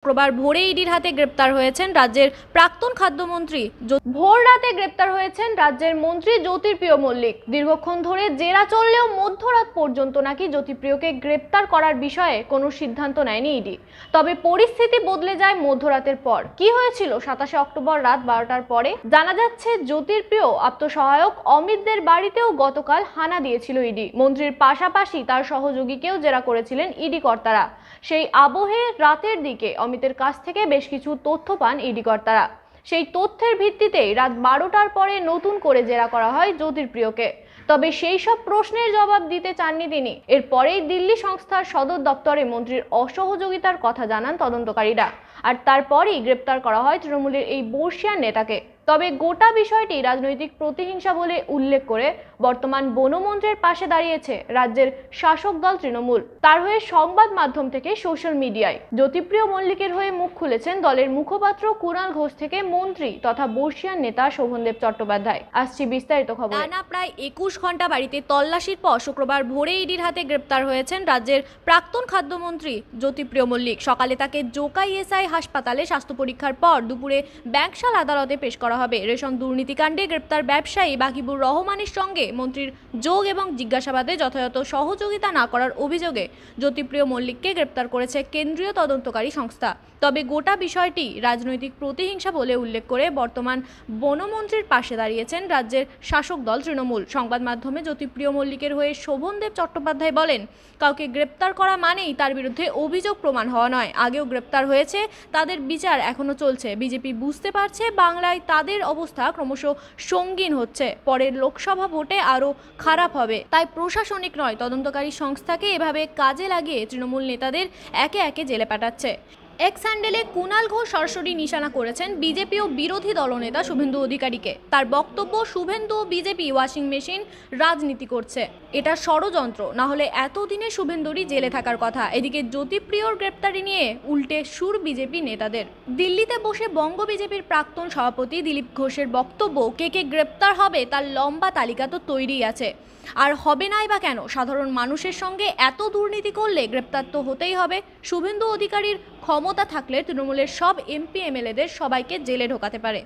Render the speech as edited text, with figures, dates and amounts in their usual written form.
শুক্রবার ভোরে ইডির হাতে গ্রেপ্তার হয়েছেন রাজ্যের প্রাক্তন খাদ্যমন্ত্রী। ভোর রাতে গ্রেপ্তার হয়েছেন রাজ্যের মন্ত্রী জ্যোতিপ্রিয় মল্লিক। দীর্ঘক্ষণ ধরে জেরা চললেও মধ্যরাত পর্যন্ত নাকি জ্যোতিপ্রিয়কে গ্রেপ্তার করার বিষয়ে কোনো সিদ্ধান্ত নেয়নি ইডি। তবে পরিস্থিতি বদলে যায় মধ্যরাতের পর। কি হয়েছিল 27 অক্টোবর রাত 12টার পরে? জানা যাচ্ছে জ্যোতিপ্রিয় আত্মসহায়ক অমিতদের বাড়িতেও গতকাল হানা দিয়েছিল ইডি। মন্ত্রীর পাশাপাশি তার সহযোগীকেও জেরা করেছিলেন ইডি কর্তারা। সেই আবহে রাতের দিকে অমিতের কাছ থেকে বেশ কিছু তথ্য পান ইডি কর্তারা। সেই তথ্যের ভিত্তিতেই রাত 12টার পরে নতুন করে জেরা করা হয় জ্যোতিপ্রিয়কে। তবে সেই সব প্রশ্নের জবাব দিতে চাননি তিনি। এরপরেই দিল্লি সংস্থার সদর দপ্তরে মন্ত্রীর অসহযোগিতার কথা জানান তদন্তকারীরা, আর তারপরই গ্রেপ্তার করা হয় তৃণমূলের এই বর্ষিয়ান নেতাকে। তবে গোটা বিষয়টি রাজনৈতিক প্রতিহিংসা বলে উল্লেখ করে বর্তমান বনমন্ত্রীর পাশে দাঁড়িয়েছে রাজ্যের শাসক দল তৃণমূল। তার হয়ে সংবাদ মাধ্যম থেকে সোশ্যাল মিডিয়ায় জ্যোতিপ্রিয় মল্লিকের হয়ে মুখ খুলেছেন দলের মুখপাত্র কুণাল ঘোষ থেকে মন্ত্রী তথা বর্ষিয়ান নেতা শোভনদেব চট্টোপাধ্যায়। আসছি বিস্তারিত খবর। টানা প্রায় 21 ঘন্টা বাড়িতে তল্লাশির পর শুক্রবার ভোরে ইডির হাতে গ্রেপ্তার হয়েছেন রাজ্যের প্রাক্তন খাদ্যমন্ত্রী জ্যোতিপ্রিয় মল্লিক। সকালে তাকে জোকাই এসআই হাসপাতালে স্বাস্থ্য পরীক্ষার পর দুপুরে ব্যাংকশাল আদালতে পেশ করা হবে। রেশন দুর্নীতিকাণ্ডে গ্রেপ্তার ব্যবসায়ী বাকিবুর রহমানের সঙ্গে মন্ত্রীর যোগ এবং জিজ্ঞাসাবাদে যথাযথ সহযোগিতা না করার অভিযোগে জ্যোতিপ্রিয় মল্লিককে গ্রেপ্তার করেছে কেন্দ্রীয় তদন্তকারী সংস্থা। তবে গোটা বিষয়টি রাজনৈতিক প্রতিহিংসা বলে উল্লেখ করে বর্তমান বনমন্ত্রীর পাশে দাঁড়িয়েছেন রাজ্যের শাসক দল তৃণমূল। সংবাদ মাধ্যমে জ্যোতিপ্রিয় মল্লিকের হয়ে শোভনদেব চট্টোপাধ্যায় বলেন, কাউকে গ্রেপ্তার করা মানেই তার বিরুদ্ধে অভিযোগ প্রমাণ হওয়া নয়। আগেও গ্রেপ্তার হয়েছে, তাদের বিচার এখনো চলছে। বিজেপি বুঝতে পারছে বাংলায় তাদের অবস্থা ক্রমশ সঙ্গীন হচ্ছে, পরের লোকসভা ভোটে আরও খারাপ হবে। তাই প্রশাসনিক নয়, তদন্তকারী সংস্থাকে এভাবে কাজে লাগিয়ে তৃণমূল নেতাদের একে একে জেলে পাঠাচ্ছে। এক্স হ্যান্ডেলে কুণাল ঘোষ সরাসরি নিশানা করেছেন বিজেপি ও বিরোধী দলনেতা শুভেন্দু অধিকারীকে। তার বক্তব্য, শুভেন্দু ও বিজেপি ওয়াশিং মেশিন রাজনীতি করছে, এটা ষড়যন্ত্র, না হলে এতদিনে শুভেন্দুরই জেলে থাকার কথা। এদিকে জ্যোতিপ্রিয়র গ্রেপ্তারি নিয়ে উল্টে সুর বিজেপি নেতাদের। দিল্লিতে বসে বঙ্গ বিজেপির প্রাক্তন সভাপতি দিলীপ ঘোষের বক্তব্য, কে কে গ্রেপ্তার হবে তার লম্বা তালিকা তো তৈরিই আছে। আর হবে নাই বা কেন? সাধারণ মানুষের সঙ্গে এত দুর্নীতি করলে গ্রেপ্তার তো হতেই হবে। শুভেন্দু অধিকারীর ক্ষমতা থাকলে তৃণমূলের সব এমপি এমএলএদের সবাইকে জেলে ঢোকাতে পারে।